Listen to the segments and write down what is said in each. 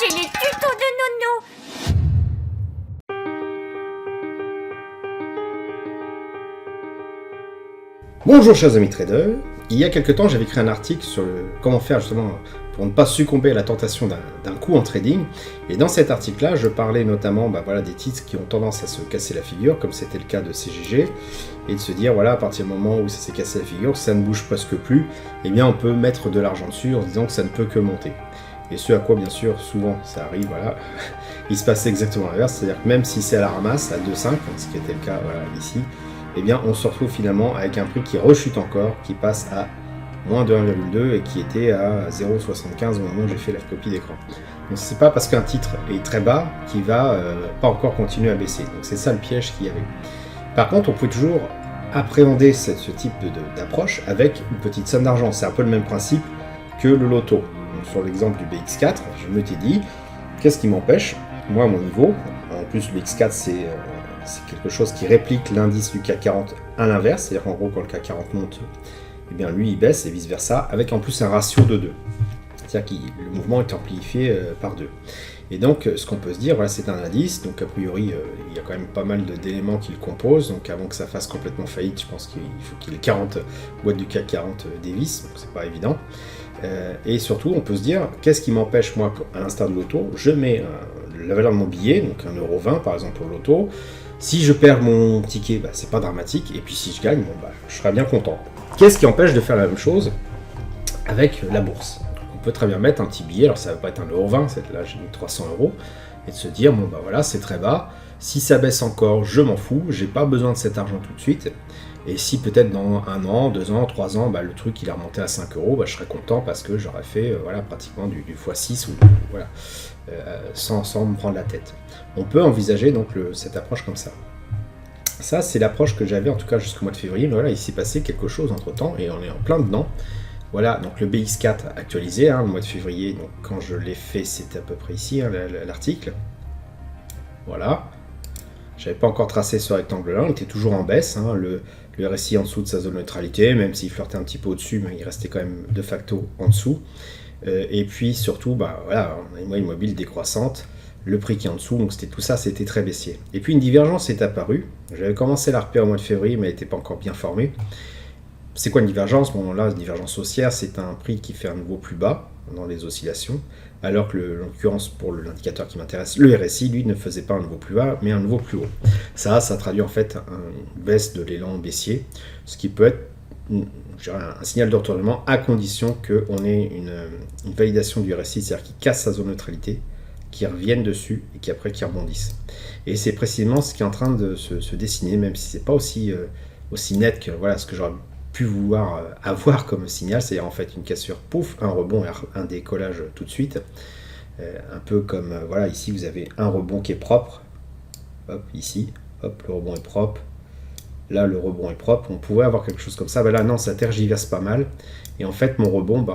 c'est les tutos de Nono. Bonjour chers amis traders, il y a quelques temps j'avais écrit un article sur comment faire justement pour ne pas succomber à la tentation d'un coup en trading, et dans cet article là je parlais notamment des titres qui ont tendance à se casser la figure, comme c'était le cas de CGG, et de se dire voilà, à partir du moment où ça s'est cassé la figure, ça ne bouge presque plus, et bien on peut mettre de l'argent dessus en se disant que ça ne peut que monter. Et ce à quoi bien sûr souvent ça arrive, voilà, il se passe exactement l'inverse, c'est-à-dire que même si c'est à la ramasse à 2,5, ce qui était le cas voilà, ici, eh bien on se retrouve finalement avec un prix qui rechute encore, qui passe à moins de 1,2 et qui était à 0,75 au moment où j'ai fait la copie d'écran. Donc c'est pas parce qu'un titre est très bas qu'il va pas encore continuer à baisser. Donc c'est ça le piège qu'il y avait. Par contre, on peut toujours appréhender ce type d'approche avec une petite somme d'argent. C'est un peu le même principe que le loto. Donc, sur l'exemple du BX4, je me t'ai dit, qu'est-ce qui m'empêche, moi à mon niveau, en plus le BX4 c'est quelque chose qui réplique l'indice du CAC 40 à l'inverse, c'est-à-dire qu'en gros quand le CAC 40 monte, eh bien lui il baisse et vice versa, avec en plus un ratio de 2. C'est-à-dire que le mouvement est amplifié par 2. Et donc ce qu'on peut se dire, voilà, c'est un indice, donc a priori il y a quand même pas mal d'éléments qui le composent, donc avant que ça fasse complètement faillite, je pense qu'il faut qu'il y ait 40 boîtes du CAC 40 dévissent, donc c'est pas évident. Et surtout on peut se dire, qu'est-ce qui m'empêche moi, à l'instar de l'auto, je mets la valeur de mon billet, donc 1,20€ par exemple pour l'auto. Si je perds mon ticket, c'est pas dramatique, et puis si je gagne, je serai bien content. Qu'est-ce qui empêche de faire la même chose avec la bourse? On peut très bien mettre un petit billet, alors ça va pas être 1,20€, là j'ai mis 300€, et de se dire, voilà, c'est très bas, si ça baisse encore, je m'en fous, j'ai pas besoin de cet argent tout de suite, et si peut-être dans 1 an, 2 ans, 3 ans, le truc il est remonté à 5€, je serais content parce que j'aurais fait pratiquement du x6 ou voilà, sans me prendre la tête. On peut envisager donc cette approche comme ça. Ça, c'est l'approche que j'avais en tout cas jusqu'au mois de février, mais voilà, il s'est passé quelque chose entre temps et on est en plein dedans. Voilà, donc le BX4 actualisé, le mois de février, donc quand je l'ai fait, c'était à peu près ici, l'article. Voilà. J'avais pas encore tracé ce rectangle-là, on était toujours en baisse, le RSI en dessous de sa zone de neutralité, même s'il flirtait un petit peu au-dessus, mais il restait quand même de facto en dessous. Et puis surtout, voilà, on a une moyenne mobile décroissante, le prix qui est en dessous, donc tout ça, c'était très baissier. Et puis une divergence est apparue, j'avais commencé à la repérer au mois de février, mais elle n'était pas encore bien formée. C'est quoi une divergence? Bon là, une divergence haussière, c'est un prix qui fait un nouveau plus bas dans les oscillations, alors que l'occurrence pour l'indicateur qui m'intéresse, le RSI, lui, ne faisait pas un nouveau plus bas, mais un nouveau plus haut. Ça traduit en fait une baisse de l'élan baissier, ce qui peut être un signal de retournement à condition qu'on ait une validation du RSI, c'est-à-dire qu'il casse sa zone de neutralité, qui reviennent dessus et qui après qui rebondissent. Et c'est précisément ce qui est en train de se dessiner, même si c'est pas aussi net que voilà ce que j'aurais pu vouloir avoir comme signal, c'est-à-dire en fait une cassure, pouf, un rebond et un décollage tout de suite. Un peu comme voilà, ici vous avez un rebond qui est propre, hop, ici, hop, le rebond est propre, là le rebond est propre, on pourrait avoir quelque chose comme ça, là non, ça tergiverse pas mal, et en fait mon rebond,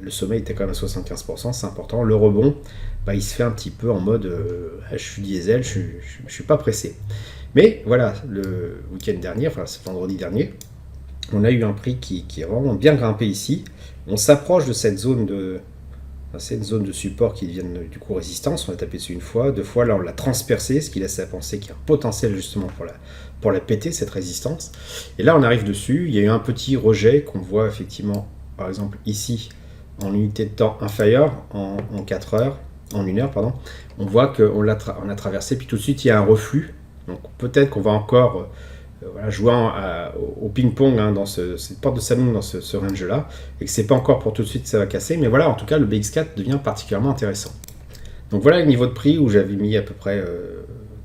le sommet était quand même à 75%, c'est important. Le rebond, il se fait un petit peu en mode je suis diesel, je suis pas pressé. Mais voilà, le week-end dernier, enfin c'est vendredi dernier, on a eu un prix qui est vraiment bien grimpé ici. On s'approche de cette zone de support qui devient du coup résistance. On l'a tapé dessus une fois, 2 fois, là on l'a transpercé, ce qui laisse à penser qu'il y a un potentiel justement pour la péter, cette résistance. Et là on arrive dessus, il y a eu un petit rejet qu'on voit effectivement, par exemple ici, en unité de temps inférieure, en 4 heures, en 1 heure, pardon, on voit qu'on a traversé, puis tout de suite il y a un reflux. Donc peut-être qu'on va encore jouer au ping-pong dans cette porte de salon, dans ce range-là, et que c'est pas encore pour tout de suite que ça va casser, mais voilà, en tout cas le BX4 devient particulièrement intéressant. Donc voilà le niveau de prix où j'avais mis à peu près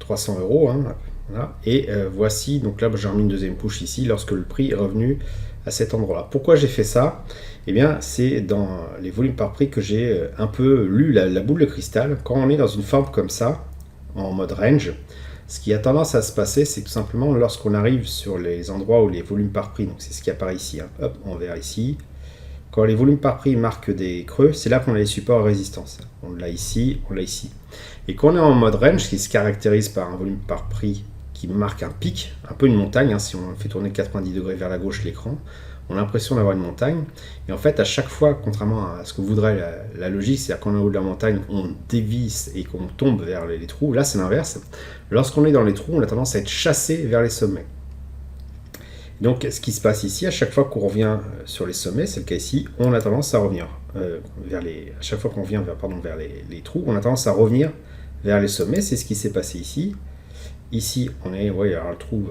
300€, voilà, et voici, donc là j'ai remis une deuxième push ici, lorsque le prix est revenu à cet endroit-là. Pourquoi j'ai fait ça? Eh bien, c'est dans les volumes par prix que j'ai un peu lu la boule de cristal. Quand on est dans une forme comme ça, en mode range, ce qui a tendance à se passer, c'est tout simplement lorsqu'on arrive sur les endroits où les volumes par prix, donc c'est ce qui apparaît ici, hop, en vert ici, quand les volumes par prix marquent des creux, c'est là qu'on a les supports à résistance. On l'a ici, on l'a ici. Et quand on est en mode range, qui se caractérise par un volume par prix qui marque un pic, un peu une montagne, si on fait tourner 90 degrés vers la gauche l'écran, on a l'impression d'avoir une montagne. Et en fait, à chaque fois, contrairement à ce que voudrait la logique, c'est-à-dire qu'on est au haut de la montagne, on dévisse et qu'on tombe vers les trous. Là, c'est l'inverse. Lorsqu'on est dans les trous, on a tendance à être chassé vers les sommets. Donc, ce qui se passe ici, à chaque fois qu'on revient sur les sommets, c'est le cas ici, on a tendance à revenir à chaque fois qu'on revient vers les trous, on a tendance à revenir vers les sommets. C'est ce qui s'est passé ici. Ici, on est, oui, alors le trou,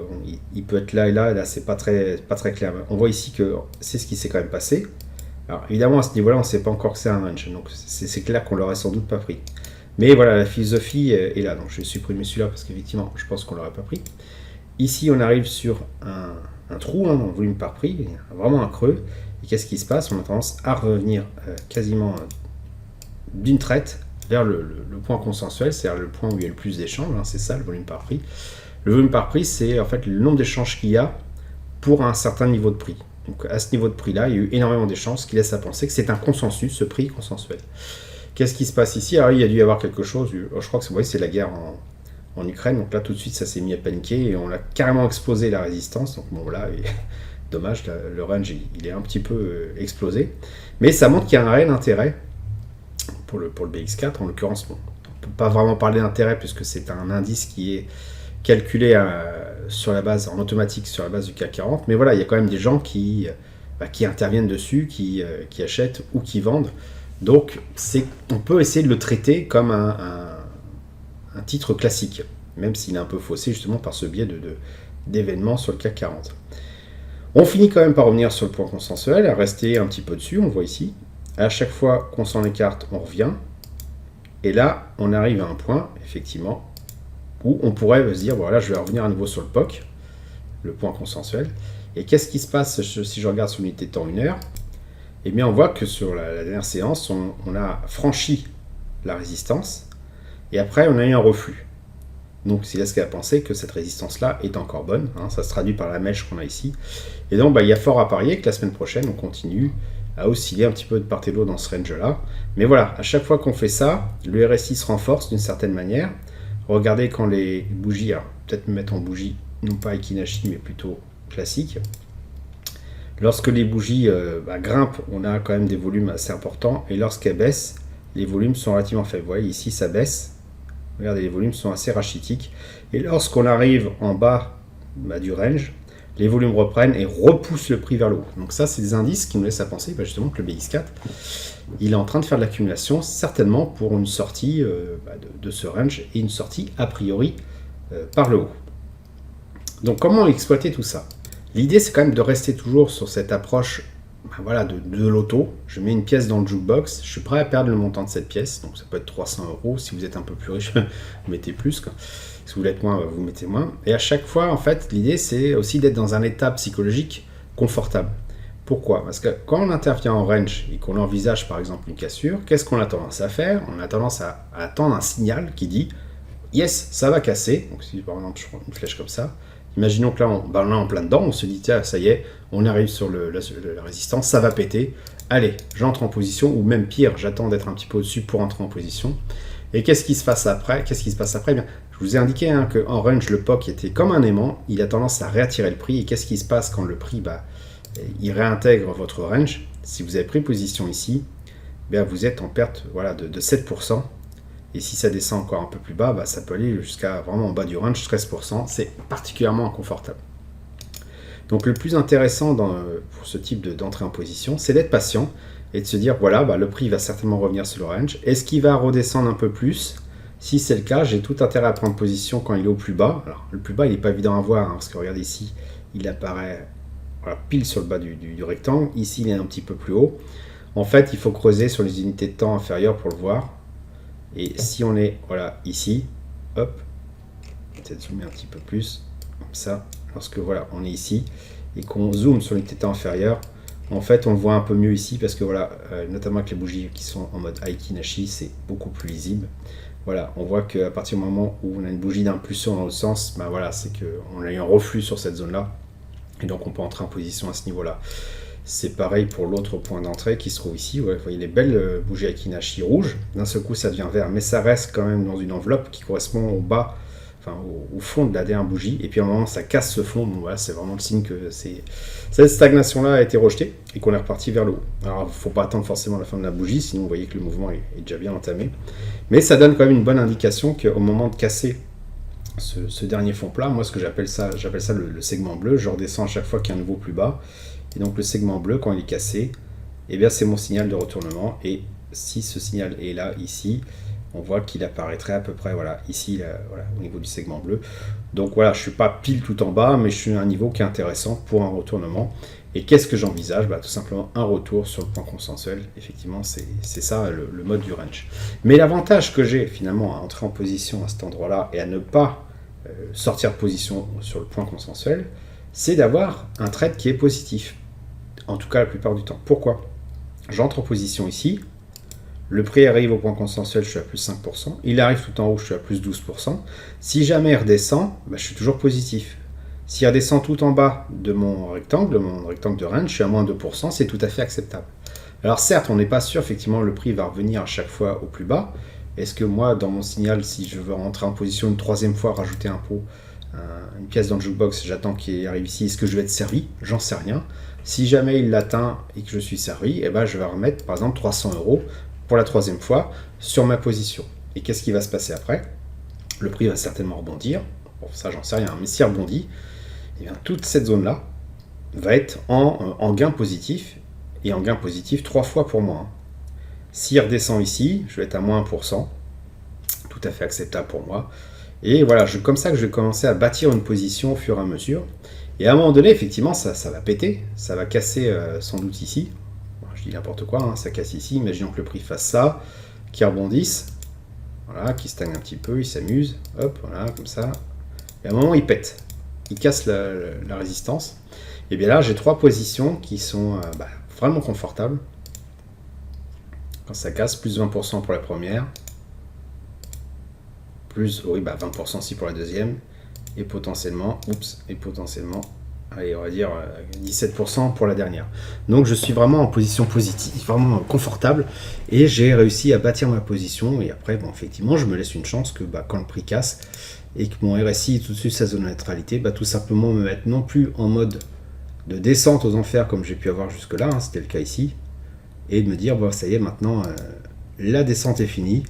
il peut être là et là c'est pas très clair. On voit ici que c'est ce qui s'est quand même passé. Alors, évidemment, à ce niveau-là, on ne sait pas encore que c'est un range, donc c'est clair qu'on l'aurait sans doute pas pris. Mais voilà, la philosophie est là. Donc, je vais supprimer celui-là parce qu'effectivement, je pense qu'on l'aurait pas pris. Ici, on arrive sur un trou, dans le volume par prix, vraiment un creux. Et qu'est-ce qui se passe? On a tendance à revenir quasiment d'une traite vers le point consensuel, c'est-à-dire le point où il y a le plus d'échanges, c'est ça le volume par prix. Le volume par prix, c'est en fait le nombre d'échanges qu'il y a pour un certain niveau de prix. Donc à ce niveau de prix-là, il y a eu énormément d'échanges, ce qui laisse à penser que c'est un consensus, ce prix consensuel. Qu'est-ce qui se passe ici? Alors il y a dû y avoir quelque chose, je crois que c'est la guerre en Ukraine, donc là tout de suite ça s'est mis à paniquer et on a carrément explosé la résistance, donc bon là, dommage, le range il est un petit peu explosé, mais ça montre qu'il y a un réel intérêt pour le BX4, en l'occurrence, bon, on ne peut pas vraiment parler d'intérêt puisque c'est un indice qui est calculé en automatique sur la base du CAC 40, mais voilà, il y a quand même des gens qui interviennent dessus, qui achètent ou qui vendent, donc on peut essayer de le traiter comme un titre classique, même s'il est un peu faussé justement par ce biais d'événements sur le CAC 40. On finit quand même par revenir sur le point consensuel, à rester un petit peu dessus, on voit ici. À chaque fois qu'on s'en écarte, on revient. Et là, on arrive à un point, effectivement, où on pourrait se dire, voilà, je vais revenir à nouveau sur le POC, le point consensuel. Et qu'est-ce qui se passe si je regarde sur l'unité de temps 1 heure? Eh bien, on voit que sur la dernière séance, on a franchi la résistance. Et après, on a eu un reflux. Donc, c'est là ce qui a pensé que cette résistance-là est encore bonne. Ça se traduit par la mèche qu'on a ici. Et donc, il y a fort à parier que la semaine prochaine, on continue à osciller un petit peu de part et d'autre dans ce range-là. Mais voilà, à chaque fois qu'on fait ça, le RSI se renforce d'une certaine manière. Regardez quand les bougies, alors peut-être me mettre en bougie, non pas Ekinashi, mais plutôt classique. Lorsque les bougies grimpent, on a quand même des volumes assez importants. Et lorsqu'elles baissent, les volumes sont relativement faibles. Vous voyez, ici, ça baisse. Regardez, les volumes sont assez rachitiques. Et lorsqu'on arrive en bas du range, les volumes reprennent et repoussent le prix vers le haut. Donc ça, c'est des indices qui nous laissent à penser justement que le BX4, il est en train de faire de l'accumulation, certainement pour une sortie de ce range et une sortie a priori par le haut. Donc comment exploiter tout ça? L'idée, c'est quand même de rester toujours sur cette approche de l'auto. Je mets une pièce dans le jukebox, je suis prêt à perdre le montant de cette pièce, donc ça peut être 300 €. Si vous êtes un peu plus riche, vous mettez plus, quoi. Si vous voulez être moins, vous mettez moins. Et à chaque fois, en fait, l'idée, c'est aussi d'être dans un état psychologique confortable. Pourquoi? Parce que quand on intervient en range et qu'on envisage, par exemple, une cassure, qu'est-ce qu'on a tendance à faire? On a tendance à attendre un signal qui dit « Yes, ça va casser ». Donc si, par exemple, je prends une flèche comme ça, imaginons que là, on est en plein dedans, on se dit « Tiens, ça y est, on arrive sur la résistance, ça va péter. Allez, j'entre en position, ou même pire, j'attends d'être un petit peu au-dessus pour entrer en position. » Et qu'est-ce qui se passe après? Bien, je vous ai indiqué qu'en range, le POC était comme un aimant, il a tendance à réattirer le prix. Et qu'est-ce qui se passe quand le prix il réintègre votre range? Si vous avez pris position ici, vous êtes en perte de 7%. Et si ça descend encore un peu plus bas, ça peut aller jusqu'à vraiment en bas du range, 13%. C'est particulièrement inconfortable. Donc le plus intéressant pour ce type d'entrée en position, c'est d'être patient et de se dire, le prix va certainement revenir sur le range. Est-ce qu'il va redescendre un peu plus? Si c'est le cas, j'ai tout intérêt à prendre position quand il est au plus bas. Alors, le plus bas, il n'est pas évident à voir, parce que regardez ici, il apparaît pile sur le bas du rectangle. Ici, il est un petit peu plus haut. En fait, il faut creuser sur les unités de temps inférieures pour le voir. Et si on est ici, hop, peut-être zoomer un petit peu plus, comme ça, lorsque on est ici, et qu'on zoome sur l'unité de temps inférieure, en fait, on le voit un peu mieux ici, parce que notamment avec les bougies qui sont en mode Ekinashi, c'est beaucoup plus lisible. On voit qu'à partir du moment où on a une bougie d'impulsion dans l'autre sens, c'est qu'on a eu un reflux sur cette zone-là, et donc on peut entrer en position à ce niveau-là. C'est pareil pour l'autre point d'entrée qui se trouve ici. Vous voyez les belles bougies Ekinashi rouges. D'un seul coup, ça devient vert, mais ça reste quand même dans une enveloppe qui correspond au bas enfin au fond de la dernière bougie, et puis à un moment ça casse ce fond, bon voilà, c'est vraiment le signe que cette stagnation-là a été rejetée et qu'on est reparti vers le haut. Alors il ne faut pas attendre forcément la fin de la bougie, sinon vous voyez que le mouvement est déjà bien entamé, mais ça donne quand même une bonne indication qu'au moment de casser ce dernier fond plat, moi ce que j'appelle ça le segment bleu, je redescends à chaque fois qu'il y a un nouveau plus bas, et donc le segment bleu quand il est cassé, eh bien c'est mon signal de retournement, et si ce signal est là, ici, on voit qu'il apparaîtrait à peu près, voilà, ici, là, voilà, au niveau du segment bleu. Donc voilà, je ne suis pas pile tout en bas, mais je suis à un niveau qui est intéressant pour un retournement. Et qu'est-ce que j'envisage? Tout simplement un retour sur le point consensuel. Effectivement, c'est ça le mode du range. Mais l'avantage que j'ai finalement à entrer en position à cet endroit-là et à ne pas sortir de position sur le point consensuel, c'est d'avoir un trade qui est positif. En tout cas, la plupart du temps. Pourquoi? J'entre en position ici. Le prix arrive au point consensuel, je suis à plus 5%. Il arrive tout en haut, je suis à plus 12%. Si jamais il redescend, je suis toujours positif. S'il redescend tout en bas de mon rectangle de range, je suis à moins 2%, c'est tout à fait acceptable. Alors certes, on n'est pas sûr, effectivement, le prix va revenir à chaque fois au plus bas. Est-ce que moi, dans mon signal, si je veux rentrer en position une troisième fois, rajouter un pot, une pièce dans le jukebox, j'attends qu'il arrive ici, est-ce que je vais être servi? J'en sais rien. Si jamais il l'atteint et que je suis servi, je vais remettre par exemple 300 € pour la troisième fois sur ma position. Et qu'est-ce qui va se passer après? Le prix va certainement rebondir. Bon, ça, j'en sais rien. Mais s'il rebondit, eh bien, toute cette zone-là va être en gain positif. Et en gain positif 3 fois pour moi. S'il redescend ici, je vais être à moins 1%. Tout à fait acceptable pour moi. Et voilà, comme ça que je vais commencer à bâtir une position au fur et à mesure. Et à un moment donné, effectivement, ça va péter. Ça va casser sans doute ici. Je dis n'importe quoi, ça casse ici, imaginons que le prix fasse ça, qu'il rebondisse, voilà, qu'il stagne un petit peu, il s'amuse, hop, voilà, comme ça, et à un moment il pète, il casse la résistance, et bien là j'ai 3 positions qui sont vraiment confortables, quand ça casse, plus 20% pour la première, plus, 20% aussi pour la deuxième, et potentiellement, allez, on va dire 17% pour la dernière. Donc je suis vraiment en position positive, vraiment confortable, et j'ai réussi à bâtir ma position, et après, effectivement, je me laisse une chance que quand le prix casse, et que mon RSI est tout de suite sa zone de neutralité, tout simplement me mettre non plus en mode de descente aux enfers comme j'ai pu avoir jusque-là, c'était le cas ici, et de me dire, ça y est, maintenant, la descente est finie,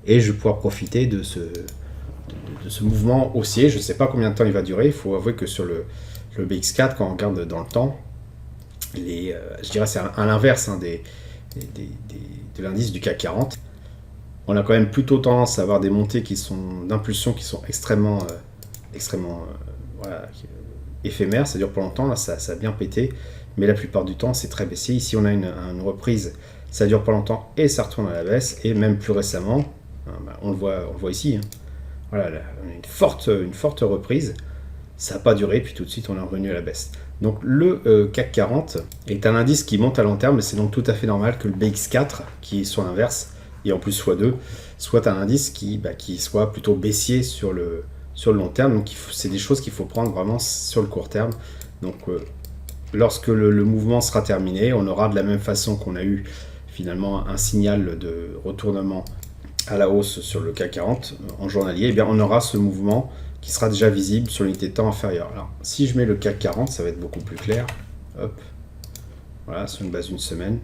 et je vais pouvoir profiter de ce mouvement haussier. Je ne sais pas combien de temps il va durer, il faut avouer que sur le BX4, quand on regarde dans le temps, je dirais c'est à l'inverse de l'indice du CAC 40. On a quand même plutôt tendance à avoir des montées d'impulsion qui sont extrêmement éphémères, ça dure pas longtemps, là ça a bien pété, mais la plupart du temps c'est très baissier. Ici on a une reprise, ça dure pas longtemps et ça retourne à la baisse, et même plus récemment, on le voit ici, voilà, on a une forte reprise. Ça n'a pas duré, puis tout de suite on est revenu à la baisse. Donc le CAC 40 est un indice qui monte à long terme, mais c'est donc tout à fait normal que le BX4, qui soit l'inverse, et en plus x2, soit un indice qui soit plutôt baissier sur le long terme. Donc c'est des choses qu'il faut prendre vraiment sur le court terme. Donc lorsque le mouvement sera terminé, on aura de la même façon qu'on a eu finalement un signal de retournement à la hausse sur le CAC 40 en journalier, et bien on aura ce mouvement qui sera déjà visible sur l'unité de temps inférieure. Alors, si je mets le CAC 40, ça va être beaucoup plus clair. Hop, voilà, sur une base d'une semaine.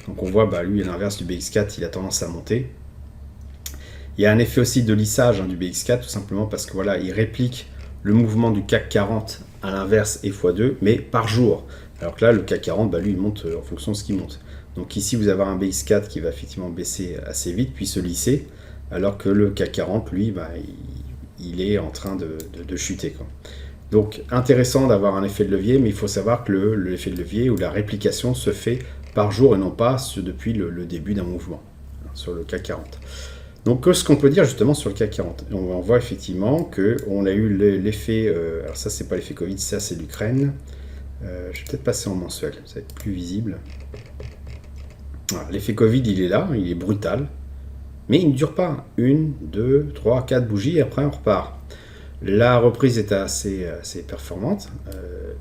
Donc on voit, lui, à l'inverse du BX4, il a tendance à monter. Il y a un effet aussi de lissage du BX4, tout simplement parce que il réplique le mouvement du CAC 40 à l'inverse et x2, mais par jour. Alors que là, le CAC 40, lui, il monte en fonction de ce qu'il monte. Donc ici, vous avez un BX4 qui va effectivement baisser assez vite, puis se lisser, alors que le CAC 40, lui, il est en train de chuter, quoi. Donc intéressant d'avoir un effet de levier, mais il faut savoir que l'effet de levier ou la réplication se fait par jour et non pas depuis le début d'un mouvement sur le CAC 40. Donc ce qu'on peut dire justement sur le CAC 40, on voit effectivement qu'on a eu l'effet, alors ça c'est pas l'effet Covid, ça c'est l'Ukraine, je vais peut-être passer en mensuel, ça va être plus visible. Voilà, l'effet Covid il est là, il est brutal. Mais il ne dure pas. 1, 2, 3, 4 bougies, et après on repart. La reprise est assez performante.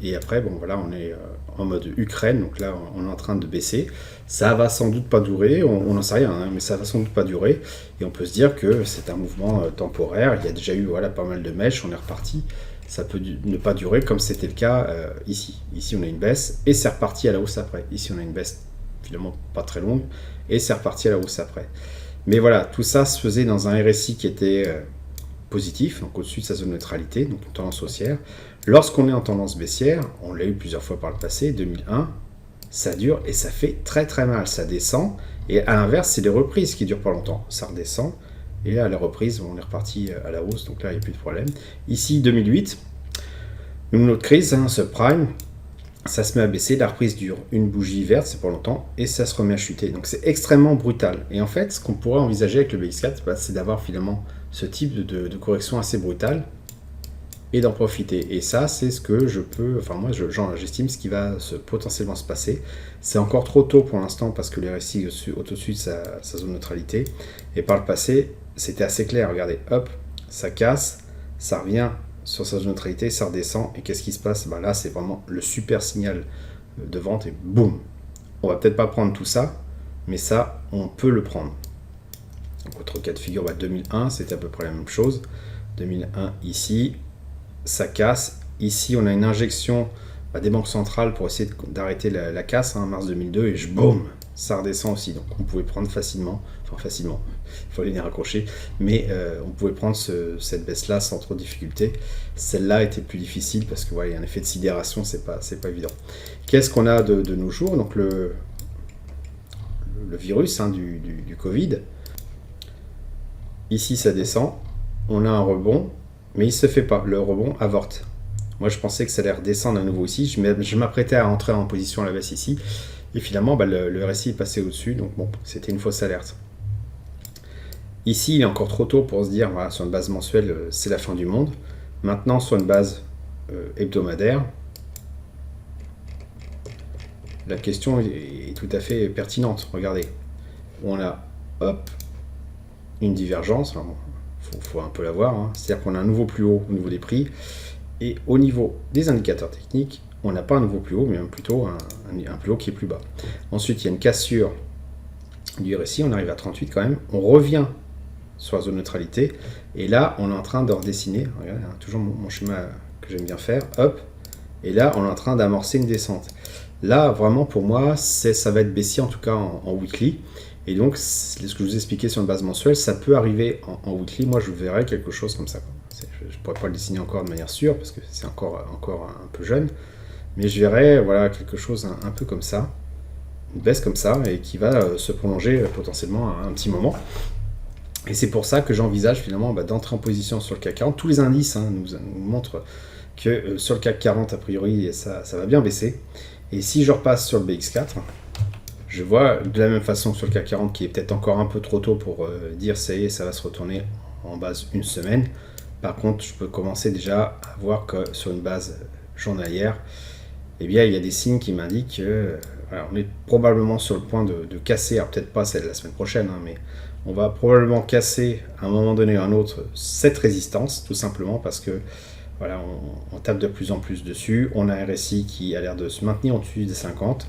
Et après, on est en mode Ukraine, donc là on est en train de baisser. Ça va sans doute pas durer, on n'en sait rien, hein, mais ça va sans doute pas durer. Et on peut se dire que c'est un mouvement temporaire. Il y a déjà eu pas mal de mèches, on est reparti. Ça peut ne pas durer comme c'était le cas ici. Ici on a une baisse et c'est reparti à la hausse après. Ici on a une baisse finalement pas très longue et c'est reparti à la hausse après. Mais voilà, tout ça se faisait dans un RSI qui était positif, donc au-dessus de sa zone de neutralité, donc une tendance haussière. Lorsqu'on est en tendance baissière, on l'a eu plusieurs fois par le passé, 2001, ça dure et ça fait très très mal, ça descend. Et à l'inverse, c'est les reprises qui durent pas longtemps, ça redescend. Et là, à la reprise, on est reparti à la hausse, donc là, il n'y a plus de problème. Ici, 2008, une autre crise, subprime, ça se met à baisser, la reprise dure une bougie verte, c'est pas longtemps, et ça se remet à chuter. Donc c'est extrêmement brutal. Et en fait, ce qu'on pourrait envisager avec le BX4, c'est d'avoir finalement ce type de correction assez brutale, et d'en profiter. Et ça, c'est ce que je peux, enfin moi, j'estime ce qui va potentiellement se passer. C'est encore trop tôt pour l'instant, parce que les RSI au-dessus de sa zone de neutralité, et par le passé, c'était assez clair. Regardez, hop, ça casse, ça revient sur sa zone de neutralité, ça redescend, et qu'est-ce qui se passe? Là, c'est vraiment le super signal de vente, et boum. On va peut-être pas prendre tout ça, mais ça, on peut le prendre. Donc, autre cas de figure, 2001, c'était à peu près la même chose. 2001 ici, ça casse. Ici, on a une injection des banques centrales pour essayer d'arrêter la casse, mars 2002, et boum, ça redescend aussi. Donc on pouvait prendre facilement, il fallait les raccrocher, mais on pouvait prendre cette baisse-là sans trop de difficulté. Celle-là était plus difficile parce qu'il y a un effet de sidération, c'est pas évident. Qu'est-ce qu'on a de nos jours? Donc le virus du Covid. Ici, ça descend, on a un rebond, mais il se fait pas, le rebond avorte. Moi, je pensais que ça allait redescendre à nouveau ici, je m'apprêtais à entrer en position à la baisse ici, et finalement, le RSI est passé au-dessus, donc bon, c'était une fausse alerte. Ici, il est encore trop tôt pour se dire, voilà, sur une base mensuelle, c'est la fin du monde. Maintenant, sur une base hebdomadaire, la question est tout à fait pertinente. Regardez, on a, hop, une divergence, faut un peu la voir, c'est-à-dire qu'on a un nouveau plus haut au niveau des prix, et au niveau des indicateurs techniques, on n'a pas un nouveau plus haut, mais plutôt un plus haut qui est plus bas. Ensuite, il y a une cassure du RSI, on arrive à 38 quand même, on revient sur la zone de neutralité, et là, on est en train de redessiner, regardez, toujours mon schéma que j'aime bien faire, hop, et là, on est en train d'amorcer une descente. Là, vraiment, pour moi, ça va être baissier, en tout cas en weekly, et donc, ce que je vous ai expliqué sur une base mensuelle, ça peut arriver en weekly. Moi, je verrai quelque chose comme ça. Je ne pourrais pas le dessiner encore de manière sûre, parce que c'est encore un peu jeune. Mais je verrai quelque chose un peu comme ça. Une baisse comme ça, et qui va se prolonger potentiellement à un petit moment. Et c'est pour ça que j'envisage finalement d'entrer en position sur le CAC 40. Tous les indices nous montrent que sur le CAC 40, a priori, ça va bien baisser. Et si je repasse sur le BX4... je vois de la même façon que sur le CAC 40 qui est peut-être encore un peu trop tôt pour dire ça y est, ça va se retourner en base une semaine. Par contre, je peux commencer déjà à voir que sur une base journalière, il y a des signes qui m'indiquent qu'on est probablement sur le point de casser, alors peut-être pas celle de la semaine prochaine, mais on va probablement casser à un moment donné ou à un autre cette résistance, tout simplement parce que on tape de plus en plus dessus. On a un RSI qui a l'air de se maintenir au-dessus des 50.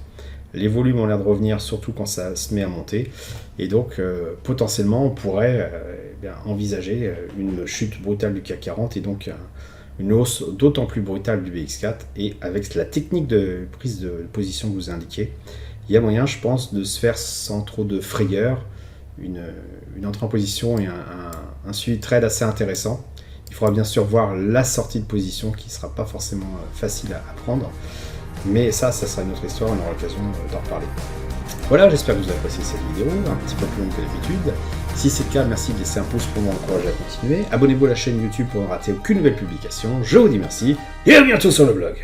Les volumes ont l'air de revenir, surtout quand ça se met à monter. Et donc, potentiellement, on pourrait envisager une chute brutale du CAC 40 et donc une hausse d'autant plus brutale du BX4. Et avec la technique de prise de position que je vous ai indiquée, il y a moyen, je pense, de se faire sans trop de frayeur une entrée en position et un suivi de trade assez intéressant. Il faudra bien sûr voir la sortie de position qui ne sera pas forcément facile à prendre. Mais ça sera une autre histoire, on aura l'occasion d'en reparler. Voilà, j'espère que vous avez apprécié cette vidéo, un petit peu plus longue que d'habitude. Si c'est le cas, merci de laisser un pouce pour m'encourager à continuer. Abonnez-vous à la chaîne YouTube pour ne rater aucune nouvelle publication. Je vous dis merci, et à bientôt sur le blog.